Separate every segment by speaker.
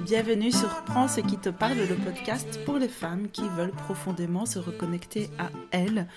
Speaker 1: Bienvenue sur Prends ce qui te parle, le podcast pour les femmes qui veulent profondément se reconnecter à elles,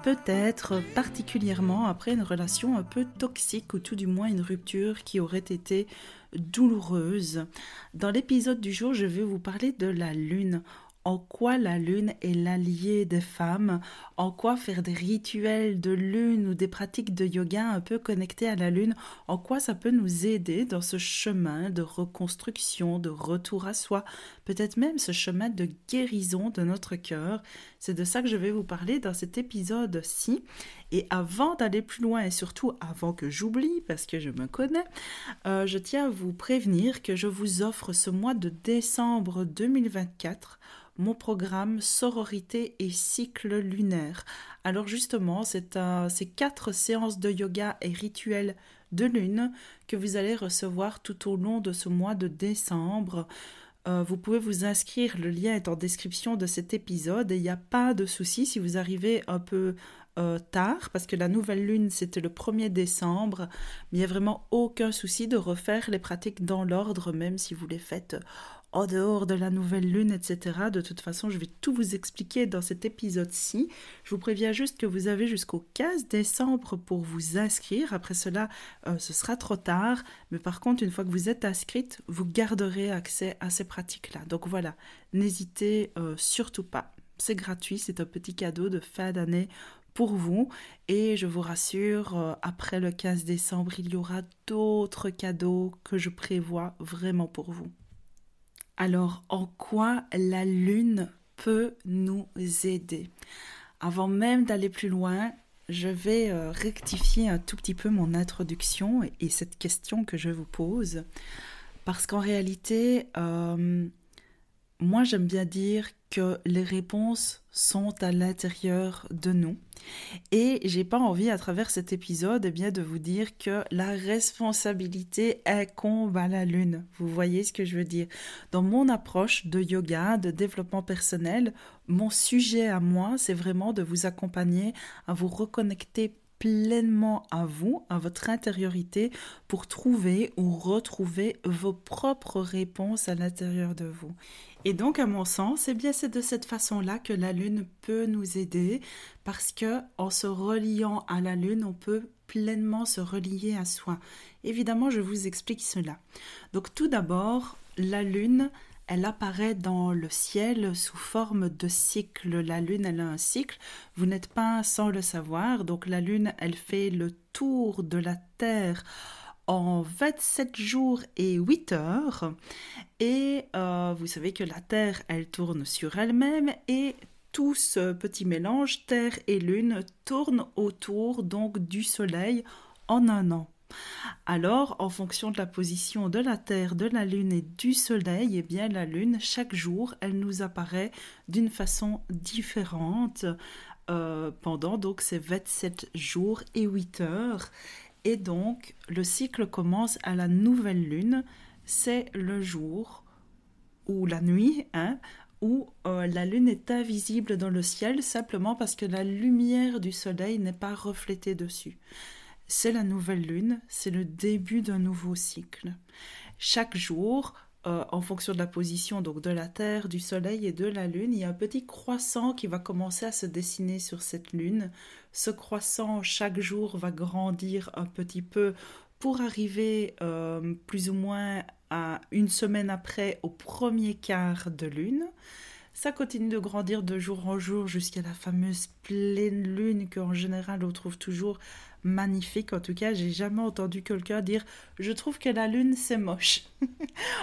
Speaker 1: peut-être particulièrement après une relation un peu toxique ou tout du moins une rupture qui aurait été douloureuse. Dans l'épisode du jour, je vais vous parler de la lune. En quoi la lune est l'alliée des femmes, en quoi faire des rituels de lune ou des pratiques de yoga un peu connectées à la lune, en quoi ça peut nous aider dans ce chemin de reconstruction, de retour à soi, peut-être même ce chemin de guérison de notre cœur. C'est de ça que je vais vous parler dans cet épisode-ci. Et avant d'aller plus loin et surtout avant que j'oublie, parce que je me connais, je tiens à vous prévenir que je vous offre ce mois de décembre 2024 mon programme Sororité et cycle lunaire. Alors justement, c'est 4 séances de yoga et rituels de lune que vous allez recevoir tout au long de ce mois de décembre. Vous pouvez vous inscrire, le lien est en description de cet épisode et il n'y a pas de souci si vous arrivez un peu tard, parce que la nouvelle lune c'était le 1er décembre, mais il n'y a vraiment aucun souci de refaire les pratiques dans l'ordre, même si vous les faites en dehors de la nouvelle lune, etc. De toute façon, je vais tout vous expliquer dans cet épisode-ci. Je vous préviens juste que vous avez jusqu'au 15 décembre pour vous inscrire. Après cela, ce sera trop tard. Mais par contre, une fois que vous êtes inscrite, vous garderez accès à ces pratiques-là. Donc voilà, n'hésitez surtout pas. C'est gratuit, c'est un petit cadeau de fin d'année pour vous. Et je vous rassure, après le 15 décembre, il y aura d'autres cadeaux que je prévois vraiment pour vous. Alors, en quoi la lune peut nous aider? Avant même d'aller plus loin, je vais rectifier un tout petit peu mon introduction et cette question que je vous pose. Parce qu'en réalité, moi j'aime bien dire que les réponses sont à l'intérieur de nous. Et j'ai pas envie à travers cet épisode de vous dire que la responsabilité incombe à la lune. Vous voyez ce que je veux dire? Dans mon approche de yoga, de développement personnel, mon sujet à moi, c'est vraiment de vous accompagner à vous reconnecter pleinement à vous, à votre intériorité, pour trouver ou retrouver vos propres réponses à l'intérieur de vous. Et donc, à mon sens, c'est de cette façon-là que la lune peut nous aider, parce que en se reliant à la lune, on peut pleinement se relier à soi. Évidemment, je vous explique cela. Donc, tout d'abord, la lune, elle apparaît dans le ciel sous forme de cycle. La lune, elle a un cycle. Vous n'êtes pas sans le savoir. Donc, la lune, elle fait le tour de la Terre en 27 jours et 8 heures. Et vous savez que la Terre, elle tourne sur elle-même et tout ce petit mélange, Terre et Lune, tourne autour donc du Soleil en un an. Alors, en fonction de la position de la Terre, de la Lune et du Soleil, la Lune, chaque jour, elle nous apparaît d'une façon différente pendant donc ces 27 jours et 8 heures. Et donc, le cycle commence à la nouvelle lune, c'est le jour ou la nuit, où la lune est invisible dans le ciel simplement parce que la lumière du soleil n'est pas reflétée dessus. C'est la nouvelle lune, c'est le début d'un nouveau cycle. Chaque jour, en fonction de la position donc de la Terre, du Soleil et de la Lune, il y a un petit croissant qui va commencer à se dessiner sur cette lune. Ce croissant, chaque jour, va grandir un petit peu pour arriver plus ou moins à une semaine après au premier quart de lune. Ça continue de grandir de jour en jour jusqu'à la fameuse pleine lune qu'en général on trouve toujours magnifique. En tout cas, j'ai jamais entendu quelqu'un dire « je trouve que la lune c'est moche ».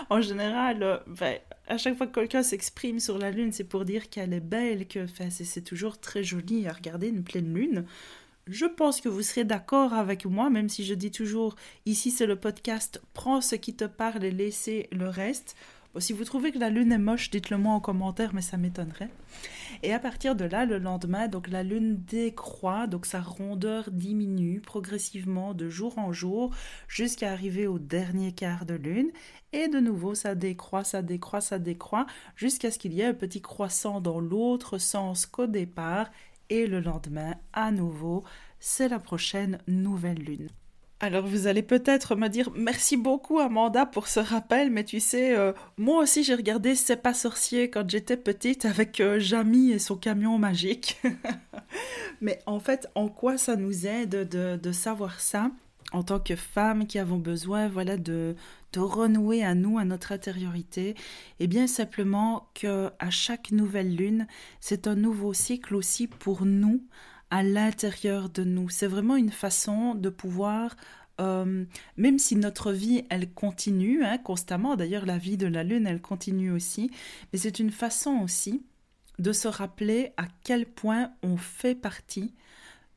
Speaker 1: En général, à chaque fois que quelqu'un s'exprime sur la lune, c'est pour dire qu'elle est belle, que c'est toujours très joli à regarder une pleine lune. Je pense que vous serez d'accord avec moi, même si je dis toujours ici c'est le podcast « Prends ce qui te parle et laissez le reste ». Bon, si vous trouvez que la lune est moche, dites-le moi en commentaire, mais ça m'étonnerait. Et à partir de là, le lendemain, donc la lune décroît, donc sa rondeur diminue progressivement de jour en jour jusqu'à arriver au dernier quart de lune. Et de nouveau, ça décroît, jusqu'à ce qu'il y ait un petit croissant dans l'autre sens qu'au départ. Et le lendemain, à nouveau, c'est la prochaine nouvelle lune. Alors vous allez peut-être me dire merci beaucoup Amanda pour ce rappel, mais tu sais, moi aussi j'ai regardé C'est pas sorcier quand j'étais petite avec Jamie et son camion magique. Mais en fait, en quoi ça nous aide de savoir ça en tant que femmes qui avons besoin, voilà, de renouer à nous, à notre intériorité? Eh bien simplement que à chaque nouvelle lune, c'est un nouveau cycle aussi pour nous, à l'intérieur de nous. C'est vraiment une façon de pouvoir, euh, même si notre vie, elle continue hein, constamment, d'ailleurs la vie de la lune, elle continue aussi, mais c'est une façon aussi de se rappeler à quel point on fait partie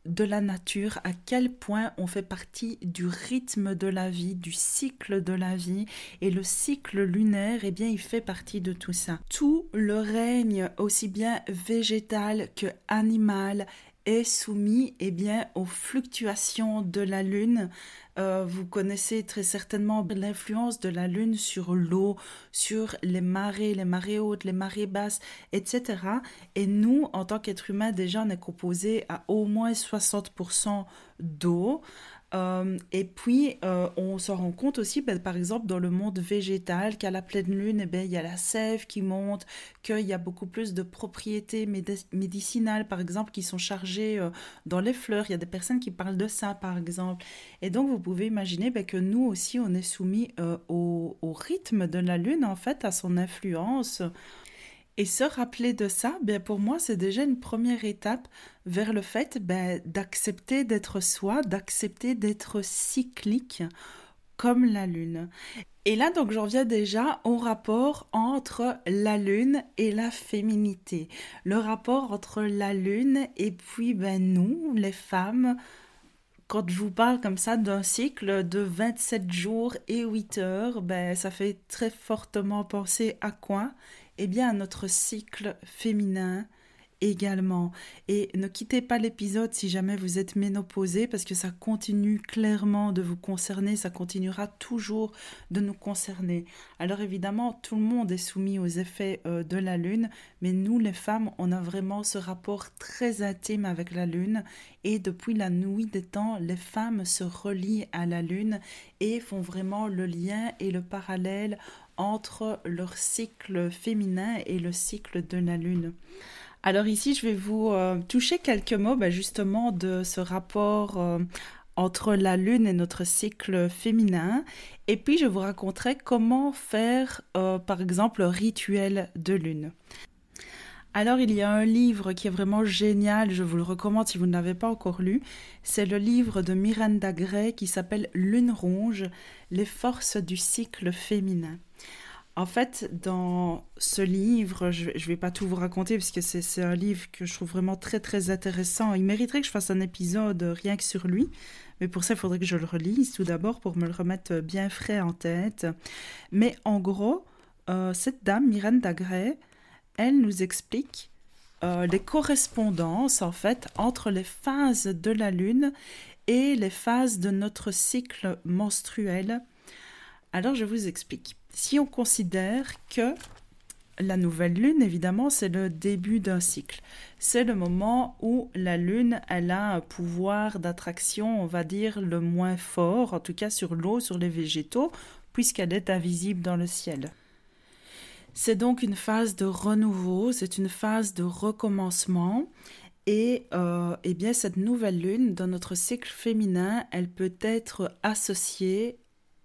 Speaker 1: de la nature, à quel point on fait partie du rythme de la vie, du cycle de la vie, et le cycle lunaire, eh bien, il fait partie de tout ça. Tout le règne, aussi bien végétal que animal, est soumis eh bien, aux fluctuations de la Lune. Vous connaissez très certainement l'influence de la Lune sur l'eau, sur les marées hautes, les marées basses, etc. Et nous, en tant qu'être humain, déjà, on est composé à au moins 60% d'eau. Et puis, on se rend compte aussi, ben, par exemple, dans le monde végétal, qu'à la pleine lune, eh ben, il y a la sève qui monte, qu'il y a beaucoup plus de propriétés médicinales, par exemple, qui sont chargées dans les fleurs. Il y a des personnes qui parlent de ça, par exemple. Et donc, vous pouvez imaginer ben, que nous aussi, on est soumis au rythme de la lune, en fait, à son influence. Et se rappeler de ça, ben pour moi, c'est déjà une première étape vers le fait ben, d'accepter d'être soi, d'accepter d'être cyclique comme la Lune. Et là, donc, j'en viens déjà au rapport entre la Lune et la féminité. Le rapport entre la Lune et puis ben, nous, les femmes, quand je vous parle comme ça d'un cycle de 27 jours et 8 heures, ben, ça fait très fortement penser à quoi? Eh bien, à notre cycle féminin également. Et ne quittez pas l'épisode si jamais vous êtes ménopausée parce que ça continue clairement de vous concerner, ça continuera toujours de nous concerner. Alors évidemment, tout le monde est soumis aux effets de la Lune, mais nous les femmes, on a vraiment ce rapport très intime avec la Lune et depuis la nuit des temps, les femmes se relient à la Lune et font vraiment le lien et le parallèle entre leur cycle féminin et le cycle de la Lune. Alors ici, je vais vous toucher quelques mots justement de ce rapport entre la Lune et notre cycle féminin. Et puis, je vous raconterai comment faire, par exemple, un rituel de Lune. Alors, il y a un livre qui est vraiment génial, je vous le recommande si vous ne l'avez pas encore lu. C'est le livre de Miranda Gray qui s'appelle Lune ronge, les forces du cycle féminin. En fait, dans ce livre, je ne vais pas tout vous raconter parce que c'est un livre que je trouve vraiment très très intéressant. Il mériterait que je fasse un épisode rien que sur lui, mais pour ça, il faudrait que je le relise tout d'abord pour me le remettre bien frais en tête. Mais en gros, cette dame, Miranda Gray, elle nous explique les correspondances en fait entre les phases de la Lune et les phases de notre cycle menstruel. Alors, je vous explique. Si on considère que la nouvelle lune, évidemment, c'est le début d'un cycle. C'est le moment où la lune, elle a un pouvoir d'attraction, on va dire, le moins fort, en tout cas sur l'eau, sur les végétaux, puisqu'elle est invisible dans le ciel. C'est donc une phase de renouveau, c'est une phase de recommencement. Et eh bien, cette nouvelle lune, dans notre cycle féminin, elle peut être associée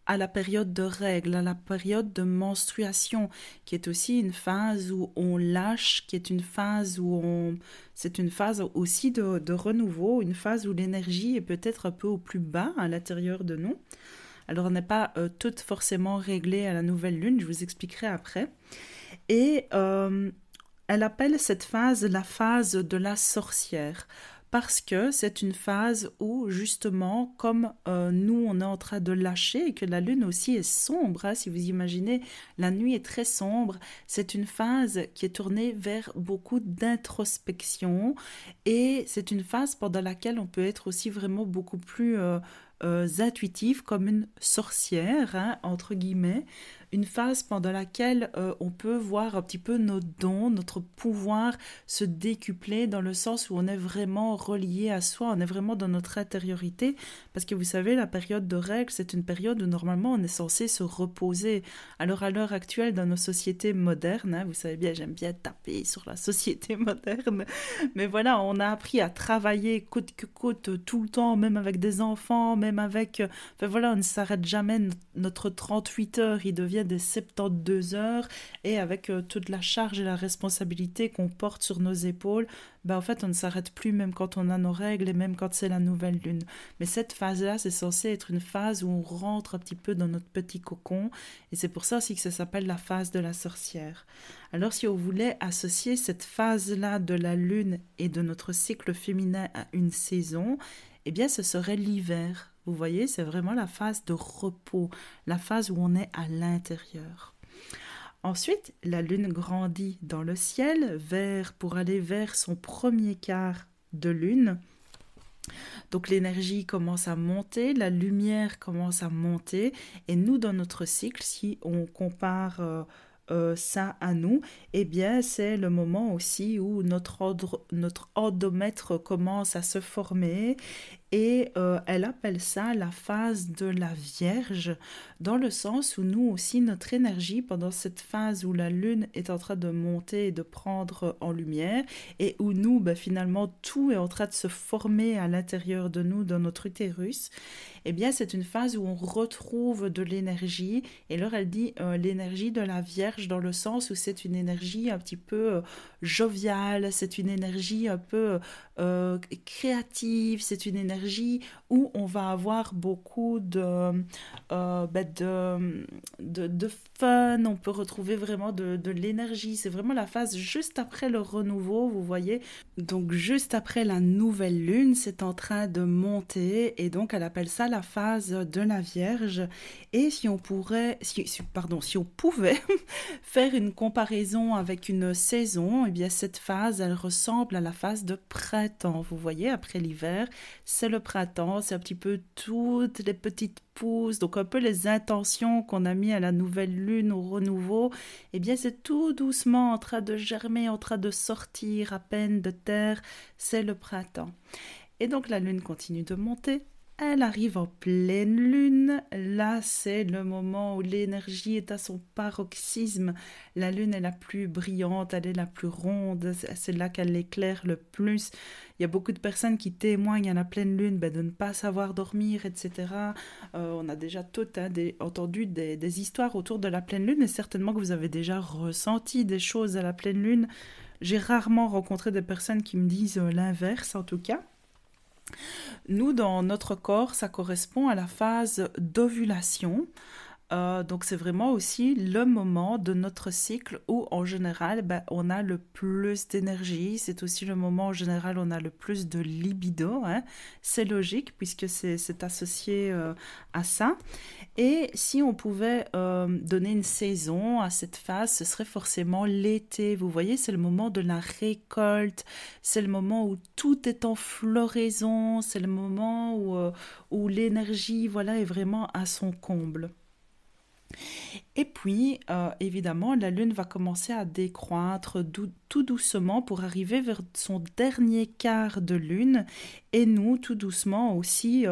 Speaker 1: à la période de règles, à la période de menstruation, qui est aussi une phase où on lâche, qui est une phase où on... C'est une phase aussi de renouveau, une phase où l'énergie est peut-être un peu au plus bas à l'intérieur de nous. Alors, on n'est pas toutes forcément réglées à la nouvelle lune, je vous expliquerai après. Et elle appelle cette phase la phase de la sorcière parce que c'est une phase où justement comme nous on est en train de lâcher et que la lune aussi est sombre, hein, si vous imaginez la nuit est très sombre, c'est une phase qui est tournée vers beaucoup d'introspection et c'est une phase pendant laquelle on peut être aussi vraiment beaucoup plus intuitive comme une sorcière, hein, entre guillemets, une phase pendant laquelle on peut voir un petit peu nos dons, notre pouvoir se décupler dans le sens où on est vraiment relié à soi, on est vraiment dans notre intériorité, parce que vous savez, la période de règles, c'est une période où normalement on est censé se reposer. Alors à l'heure actuelle, dans nos sociétés modernes, hein, vous savez bien, j'aime bien taper sur la société moderne, mais voilà, on a appris à travailler coûte que coûte tout le temps, même avec des enfants, même avec... enfin voilà, on ne s'arrête jamais, notre 38 heures, il devient des 72 heures, et avec toute la charge et la responsabilité qu'on porte sur nos épaules, ben en fait on ne s'arrête plus même quand on a nos règles et même quand c'est la nouvelle lune. Mais cette phase-là, c'est censé être une phase où on rentre un petit peu dans notre petit cocon, et c'est pour ça aussi que ça s'appelle la phase de la sorcière. Alors si on voulait associer cette phase-là de la lune et de notre cycle féminin à une saison, eh bien ce serait l'hiver. Vous voyez, c'est vraiment la phase de repos, la phase où on est à l'intérieur. Ensuite, la lune grandit dans le ciel pour aller vers son premier quart de lune. Donc l'énergie commence à monter, la lumière commence à monter, et nous, dans notre cycle, si on compare ça à nous, eh bien c'est le moment aussi où notre odomètre commence à se former, et elle appelle ça la phase de la Vierge, dans le sens où nous aussi, notre énergie, pendant cette phase où la lune est en train de monter et de prendre en lumière, et où nous, finalement, tout est en train de se former à l'intérieur de nous, dans notre utérus, eh bien c'est une phase où on retrouve de l'énergie, et alors elle dit l'énergie de la Vierge, dans le sens où c'est une énergie un petit peu joviale, c'est une énergie un peu créative, c'est une énergie où on va avoir beaucoup de fun, on peut retrouver vraiment de l'énergie. C'est vraiment la phase juste après le renouveau, vous voyez. Donc juste après la nouvelle lune, c'est en train de monter, et donc elle appelle ça la phase de la Vierge. Et si on pouvait faire une comparaison avec une saison, eh bien cette phase, elle ressemble à la phase de printemps. Vous voyez, après l'hiver, c'est le printemps, c'est un petit peu toutes les petites pousses, donc un peu les intentions qu'on a mis à la nouvelle lune, au renouveau, eh bien c'est tout doucement en train de germer, en train de sortir à peine de terre, c'est le printemps. Et donc la lune continue de monter. Elle arrive en pleine lune. Là, c'est le moment où l'énergie est à son paroxysme. La lune est la plus brillante, elle est la plus ronde. C'est là qu'elle éclaire le plus. Il y a beaucoup de personnes qui témoignent à la pleine lune de ne pas savoir dormir, etc. On a déjà entendu des histoires autour de la pleine lune, et certainement que vous avez déjà ressenti des choses à la pleine lune. J'ai rarement rencontré des personnes qui me disent l'inverse, en tout cas. Nous, dans notre corps, ça correspond à la phase d'ovulation. Donc c'est vraiment aussi le moment de notre cycle où en général on a le plus d'énergie, c'est aussi le moment en général où on a le plus de libido, hein. C'est logique puisque c'est associé à ça. Et si on pouvait donner une saison à cette phase, ce serait forcément l'été. Vous voyez, c'est le moment de la récolte, c'est le moment où tout est en floraison, c'est le moment où l'énergie est vraiment à son comble. Et puis, évidemment, la lune va commencer à décroître tout doucement pour arriver vers son dernier quart de lune. Et nous, tout doucement aussi,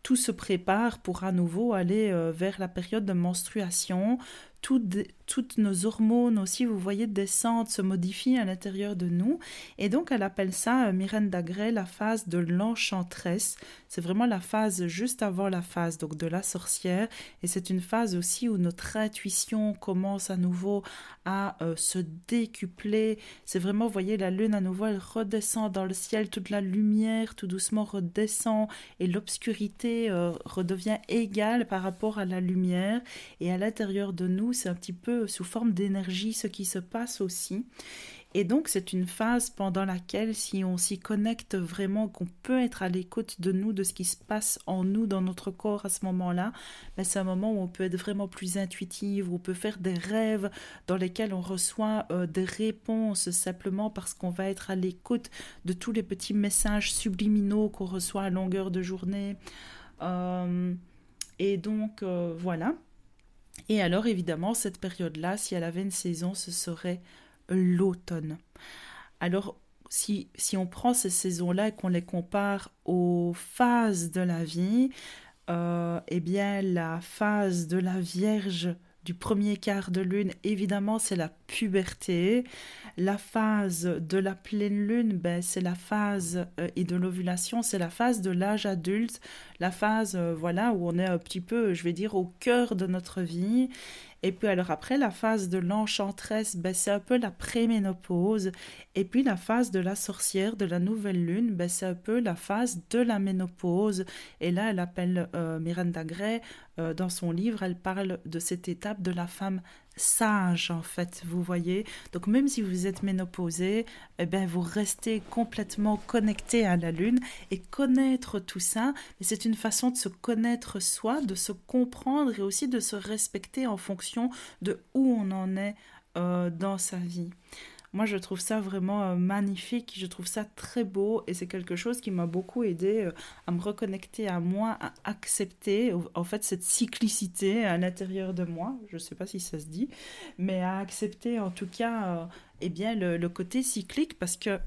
Speaker 1: tout se prépare pour à nouveau aller vers la période de menstruation. Toutes nos hormones aussi, vous voyez, descendent, se modifient à l'intérieur de nous. Et donc, elle appelle ça, Miranda Gray, la phase de l'enchanteresse. C'est vraiment la phase juste avant la phase donc, de la sorcière. Et c'est une phase aussi où notre intuition commence à nouveau à se décupler. C'est vraiment, vous voyez, la lune à nouveau, elle redescend dans le ciel, toute la lumière tout doucement redescend et l'obscurité redevient égale par rapport à la lumière. Et à l'intérieur de nous, c'est un petit peu sous forme d'énergie ce qui se passe aussi. Et donc, c'est une phase pendant laquelle, si on s'y connecte vraiment, qu'on peut être à l'écoute de nous, de ce qui se passe en nous, dans notre corps à ce moment-là, ben, c'est un moment où on peut être vraiment plus intuitif, où on peut faire des rêves dans lesquels on reçoit des réponses simplement parce qu'on va être à l'écoute de tous les petits messages subliminaux qu'on reçoit à longueur de journée. Et donc, voilà. Et alors, évidemment, cette période-là, si elle avait une saison, ce serait l'automne. Alors, si on prend ces saisons-là et qu'on les compare aux phases de la vie, eh bien, la phase de la Vierge du premier quart de lune, évidemment, c'est la puberté. La phase de la pleine lune, ben, c'est la phase et de l'ovulation, c'est la phase de l'âge adulte, la phase voilà, où on est un petit peu, je vais dire, au cœur de notre vie. Et puis alors après, la phase de l'enchanteresse, ben, c'est un peu la préménopause. Et puis la phase de la sorcière, de la nouvelle lune, ben, c'est un peu la phase de la ménopause. Et là, elle appelle Miranda Gray, dans son livre, elle parle de cette étape de la femme sage, en fait, vous voyez. Donc même si vous êtes ménopausé, eh ben, vous restez complètement connecté à la lune et connaître tout ça, c'est une façon de se connaître soi, de se comprendre et aussi de se respecter en fonction de où on en est dans sa vie. Moi, je trouve ça vraiment magnifique, je trouve ça très beau et c'est quelque chose qui m'a beaucoup aidé à me reconnecter à moi, à accepter en fait cette cyclicité à l'intérieur de moi, je ne sais pas si ça se dit, mais à accepter en tout cas eh bien, le côté cyclique parce que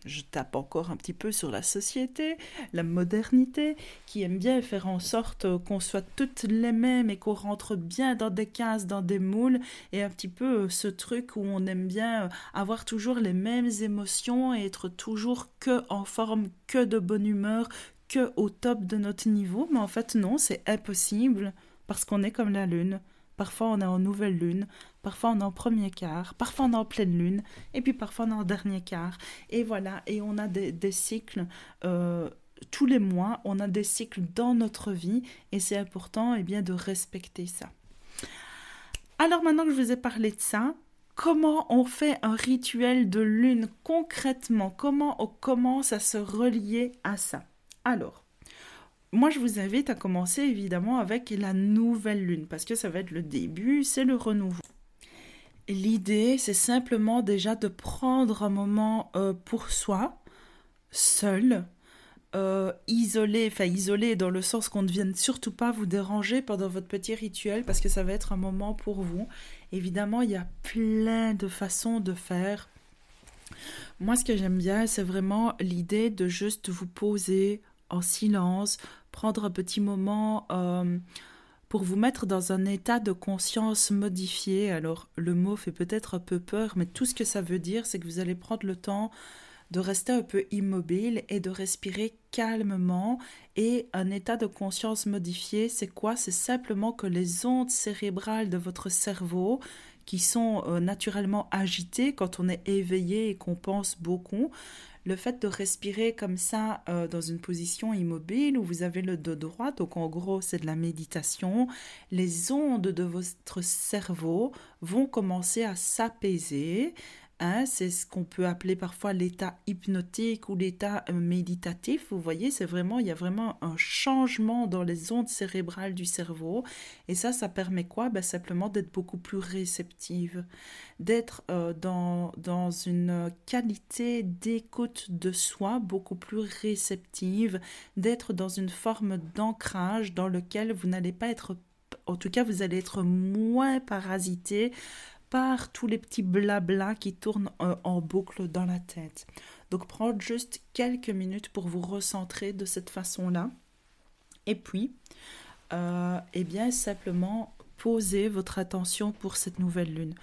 Speaker 1: je tape encore un petit peu sur la société, la modernité, qui aime bien faire en sorte qu'on soit toutes les mêmes et qu'on rentre bien dans des cases, dans des moules, et un petit peu ce truc où on aime bien avoir toujours les mêmes émotions et être toujours que en forme, que de bonne humeur, que au top de notre niveau. Mais en fait, non, c'est impossible parce qu'on est comme la lune. Parfois, on est en nouvelle lune, parfois, on est en premier quart, parfois, on est en pleine lune, et puis parfois, on est en dernier quart. Et voilà, et on a des cycles tous les mois, on a des cycles dans notre vie, et c'est important eh bien, de respecter ça. Alors maintenant que je vous ai parlé de ça, comment on fait un rituel de lune concrètement? Comment on commence à se relier à ça? Alors, moi, je vous invite à commencer évidemment avec la nouvelle lune, parce que ça va être le début, c'est le renouveau. L'idée, c'est simplement déjà de prendre un moment pour soi, seul, isolé dans le sens qu'on ne vienne surtout pas vous déranger pendant votre petit rituel, parce que ça va être un moment pour vous. Évidemment, il y a plein de façons de faire. Moi, ce que j'aime bien, c'est vraiment l'idée de juste vous poser en silence, prendre un petit moment pour vous mettre dans un état de conscience modifié. Alors, le mot fait peut-être un peu peur, mais tout ce que ça veut dire, c'est que vous allez prendre le temps de rester un peu immobile et de respirer calmement. Et un état de conscience modifié, c'est quoi? C'est simplement que les ondes cérébrales de votre cerveau, qui sont naturellement agitées quand on est éveillé et qu'on pense beaucoup, le fait de respirer comme ça dans une position immobile où vous avez le dos droit, donc en gros c'est de la méditation, les ondes de votre cerveau vont commencer à s'apaiser. Hein, c'est ce qu'on peut appeler parfois l'état hypnotique ou l'état méditatif. Vous voyez, il y a vraiment un changement dans les ondes cérébrales du cerveau. Et ça permet quoi? Ben, simplement d'être beaucoup plus réceptive, d'être dans une qualité d'écoute de soi beaucoup plus réceptive, d'être dans une forme d'ancrage dans lequel vous n'allez pas être, en tout cas vous allez être moins parasité par tous les petits blabla qui tournent en boucle dans la tête. Donc prendre juste quelques minutes pour vous recentrer de cette façon-là. Et puis, eh bien simplement poser votre attention pour cette nouvelle lune.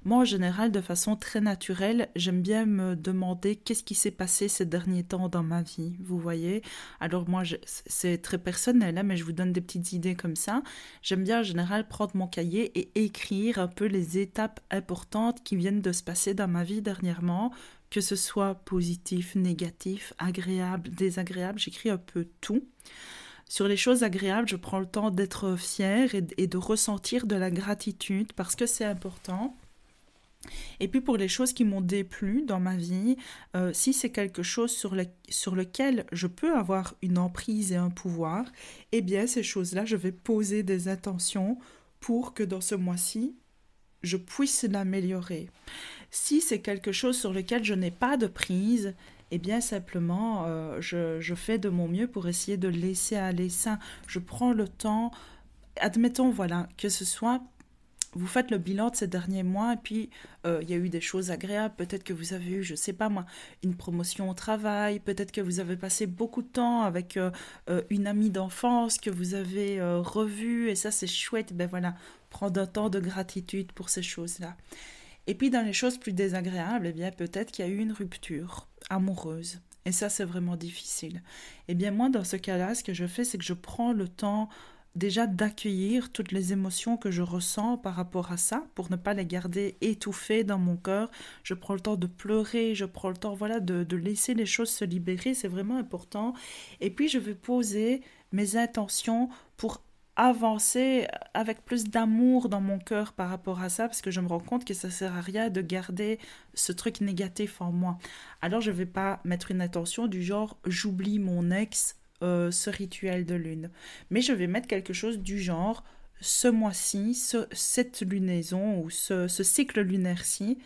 Speaker 1: Moi, en général, de façon très naturelle, j'aime bien me demander qu'est-ce qui s'est passé ces derniers temps dans ma vie, vous voyez. Alors moi, c'est très personnel, hein, mais je vous donne des petites idées comme ça. J'aime bien en général prendre mon cahier et écrire un peu les étapes importantes qui viennent de se passer dans ma vie dernièrement, que ce soit positif, négatif, agréable, désagréable, j'écris un peu tout. Sur les choses agréables, je prends le temps d'être fière et de ressentir de la gratitude parce que c'est important. Et puis pour les choses qui m'ont déplu dans ma vie, si c'est quelque chose sur lequel je peux avoir une emprise et un pouvoir, eh bien ces choses-là, je vais poser des intentions pour que dans ce mois-ci, je puisse l'améliorer. Si c'est quelque chose sur lequel je n'ai pas de prise, eh bien simplement, je fais de mon mieux pour essayer de laisser aller ça. Je prends le temps, admettons, voilà, que ce soit vous faites le bilan de ces derniers mois et puis il y a eu des choses agréables. Peut-être que vous avez eu, je sais pas moi, une promotion au travail. Peut-être que vous avez passé beaucoup de temps avec une amie d'enfance que vous avez revue et ça c'est chouette. Ben voilà, prendre un temps de gratitude pour ces choses-là. Et puis dans les choses plus désagréables, eh bien peut-être qu'il y a eu une rupture amoureuse. Et ça c'est vraiment difficile. Eh bien moi dans ce cas-là, ce que je fais, c'est que je prends le temps déjà d'accueillir toutes les émotions que je ressens par rapport à ça, pour ne pas les garder étouffées dans mon cœur. Je prends le temps de pleurer, je prends le temps voilà, de laisser les choses se libérer, c'est vraiment important. Et puis je vais poser mes intentions pour avancer avec plus d'amour dans mon cœur par rapport à ça, parce que je me rends compte que ça sert à rien de garder ce truc négatif en moi. Alors je vais pas mettre une intention du genre j'oublie mon ex, ce rituel de lune. Mais je vais mettre quelque chose du genre, ce mois-ci, cette lunaison ou ce cycle lunaire-ci,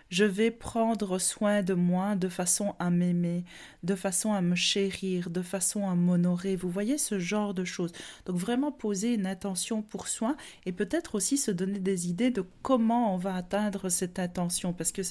Speaker 1: je vais prendre soin de moi de façon à m'aimer, de façon à me chérir, de façon à m'honorer. Vous voyez ce genre de choses. Donc vraiment poser une intention pour soi et peut-être aussi se donner des idées de comment on va atteindre cette intention. Parce que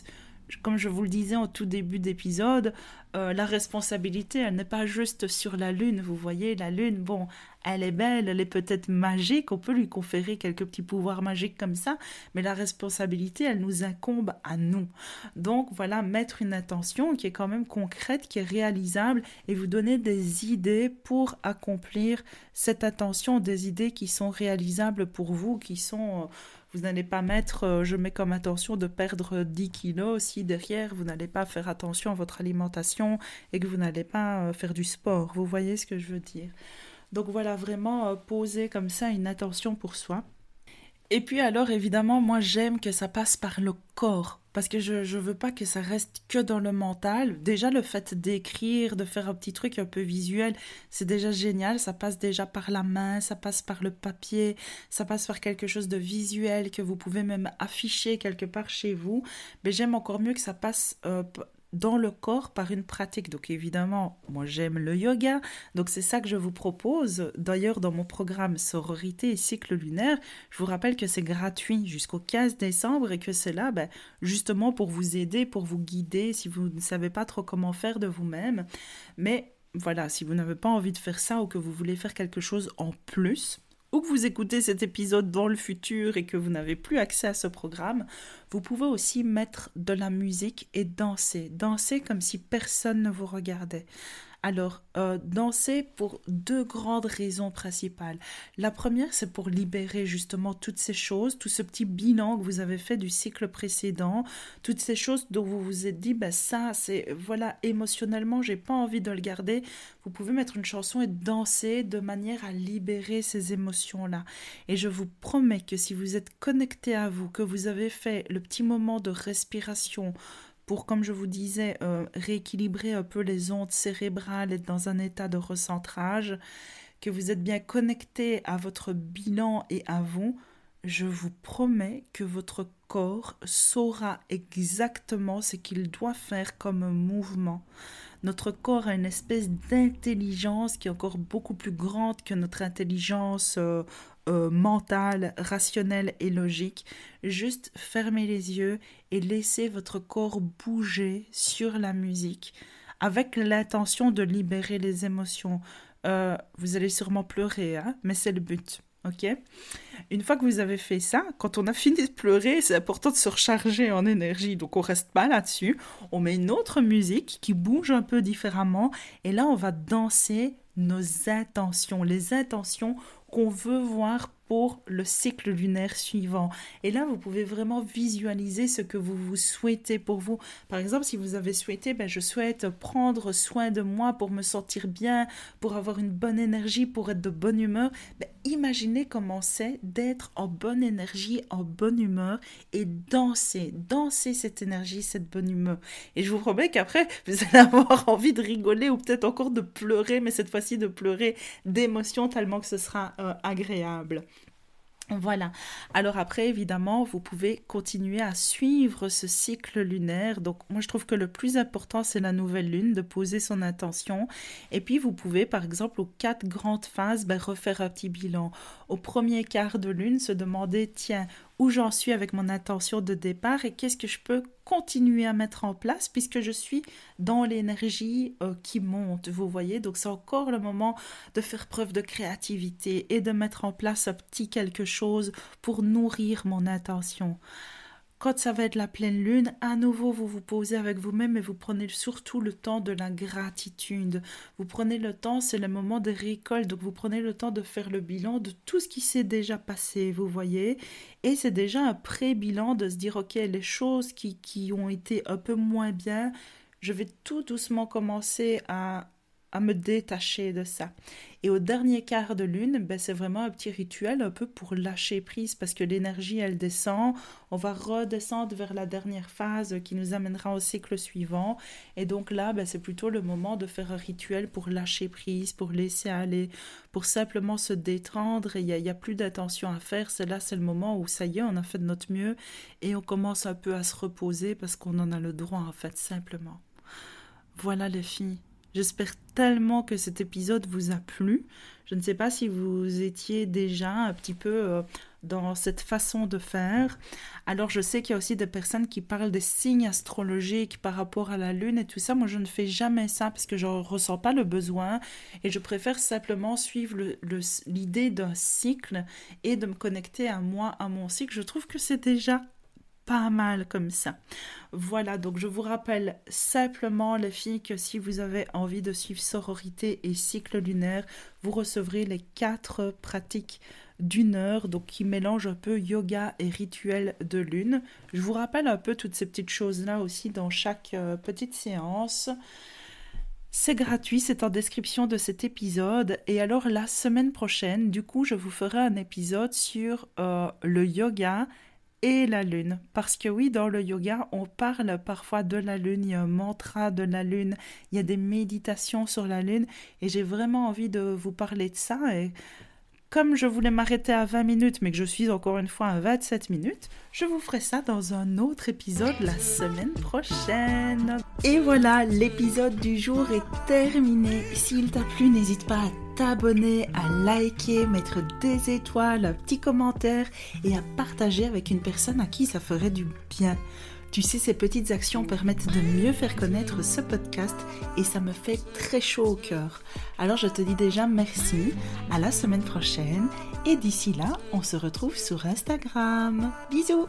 Speaker 1: comme je vous le disais en tout début d'épisode, la responsabilité, elle n'est pas juste sur la lune. Vous voyez, la lune, bon, elle est belle, elle est peut-être magique, on peut lui conférer quelques petits pouvoirs magiques comme ça, mais la responsabilité, elle nous incombe à nous. Donc voilà, mettre une intention qui est quand même concrète, qui est réalisable, et vous donner des idées pour accomplir cette intention, des idées qui sont réalisables pour vous, qui sont... Vous n'allez pas mettre, je mets comme intention de perdre 10 kilos si derrière vous n'allez pas faire attention à votre alimentation et que vous n'allez pas faire du sport. Vous voyez ce que je veux dire? Donc voilà, vraiment poser comme ça une intention pour soi. Et puis alors, évidemment, moi j'aime que ça passe par le corps, parce que je veux pas que ça reste que dans le mental. Déjà, le fait d'écrire, de faire un petit truc un peu visuel, c'est déjà génial, ça passe déjà par la main, ça passe par le papier, ça passe par quelque chose de visuel que vous pouvez même afficher quelque part chez vous. Mais j'aime encore mieux que ça passe dans le corps par une pratique. Donc évidemment, moi j'aime le yoga, donc c'est ça que je vous propose. D'ailleurs, dans mon programme Sororité et cycle lunaire, je vous rappelle que c'est gratuit jusqu'au 15 décembre et que c'est là justement pour vous aider, pour vous guider si vous ne savez pas trop comment faire de vous-même. Mais voilà, si vous n'avez pas envie de faire ça ou que vous voulez faire quelque chose en plus, ou que vous écoutez cet épisode dans le futur et que vous n'avez plus accès à ce programme, vous pouvez aussi mettre de la musique et danser. Danser comme si personne ne vous regardait. Alors, danser pour deux grandes raisons principales. La première, c'est pour libérer justement toutes ces choses, tout ce petit bilan que vous avez fait du cycle précédent, toutes ces choses dont vous vous êtes dit, ça, c'est, voilà, émotionnellement, j'ai pas envie de le garder. Vous pouvez mettre une chanson et danser de manière à libérer ces émotions-là. Et je vous promets que si vous êtes connecté à vous, que vous avez fait le petit moment de respiration, pour, comme je vous disais, rééquilibrer un peu les ondes cérébrales, être dans un état de recentrage, que vous êtes bien connecté à votre bilan et à vous, je vous promets que votre corps saura exactement ce qu'il doit faire comme mouvement. Notre corps a une espèce d'intelligence qui est encore beaucoup plus grande que notre intelligence mentale, rationnelle et logique. Juste fermez les yeux et laissez votre corps bouger sur la musique avec l'intention de libérer les émotions. Vous allez sûrement pleurer, hein, mais c'est le but. Ok. Une fois que vous avez fait ça, quand on a fini de pleurer, c'est important de se recharger en énergie. Donc on reste pas là-dessus. On met une autre musique qui bouge un peu différemment. Et là, on va danser nos intentions. Les intentions qu'on veut voir pour le cycle lunaire suivant. Et là, vous pouvez vraiment visualiser ce que vous souhaitez pour vous. Par exemple, si vous avez souhaité, je souhaite prendre soin de moi pour me sentir bien, pour avoir une bonne énergie, pour être de bonne humeur, imaginez comment c'est d'être en bonne énergie, en bonne humeur et danser cette énergie, cette bonne humeur. Et je vous promets qu'après, vous allez avoir envie de rigoler ou peut-être encore de pleurer, mais cette fois-ci de pleurer d'émotion tellement que ce sera agréable. Voilà. Alors après, évidemment, vous pouvez continuer à suivre ce cycle lunaire. Donc, moi, je trouve que le plus important, c'est la nouvelle lune, de poser son intention. Et puis, vous pouvez, par exemple, aux 4 grandes phases, refaire un petit bilan. Au premier quart de lune, se demander, tiens, où j'en suis avec mon intention de départ et qu'est-ce que je peux continuer à mettre en place puisque je suis dans l'énergie qui monte, vous voyez. Donc c'est encore le moment de faire preuve de créativité et de mettre en place un petit quelque chose pour nourrir mon intention. Quand ça va être la pleine lune, à nouveau, vous vous posez avec vous-même et vous prenez surtout le temps de la gratitude. Vous prenez le temps, c'est le moment de récolte, donc vous prenez le temps de faire le bilan de tout ce qui s'est déjà passé, vous voyez. Et c'est déjà un pré-bilan de se dire, ok, les choses qui ont été un peu moins bien, je vais tout doucement commencer à me détacher de ça. Et au dernier quart de lune, c'est vraiment un petit rituel un peu pour lâcher prise parce que l'énergie, elle descend. On va redescendre vers la dernière phase qui nous amènera au cycle suivant. Et donc là, c'est plutôt le moment de faire un rituel pour lâcher prise, pour laisser aller, pour simplement se détendre. Et il y a plus d'attention à faire. C'est le moment où ça y est, on a fait de notre mieux et on commence un peu à se reposer parce qu'on en a le droit, en fait, simplement. Voilà les filles. J'espère tellement que cet épisode vous a plu. Je ne sais pas si vous étiez déjà un petit peu dans cette façon de faire. Alors, je sais qu'il y a aussi des personnes qui parlent des signes astrologiques par rapport à la lune et tout ça. Moi, je ne fais jamais ça parce que je ne ressens pas le besoin et je préfère simplement suivre l'idée d'un cycle et de me connecter à moi, à mon cycle. Je trouve que c'est déjà pas mal comme ça. Voilà, donc je vous rappelle simplement les filles que si vous avez envie de suivre sororité et cycle lunaire, vous recevrez les 4 pratiques d'1 heure, donc qui mélangent un peu yoga et rituel de lune. Je vous rappelle un peu toutes ces petites choses-là aussi dans chaque petite séance. C'est gratuit, c'est en description de cet épisode. Et alors la semaine prochaine, du coup, je vous ferai un épisode sur le yoga et la lune, parce que oui, dans le yoga, on parle parfois de la lune, il y a un mantra de la lune, il y a des méditations sur la lune, et j'ai vraiment envie de vous parler de ça, et comme je voulais m'arrêter à 20 minutes, mais que je suis encore une fois à 27 minutes, je vous ferai ça dans un autre épisode la semaine prochaine. Et voilà, l'épisode du jour est terminé. S'il t'a plu, n'hésite pas à t'abonner, à liker, mettre des étoiles, un petit commentaire et à partager avec une personne à qui ça ferait du bien. Tu sais, ces petites actions permettent de mieux faire connaître ce podcast et ça me fait très chaud au cœur. Alors je te dis déjà merci, à la semaine prochaine et d'ici là, on se retrouve sur Instagram. Bisous!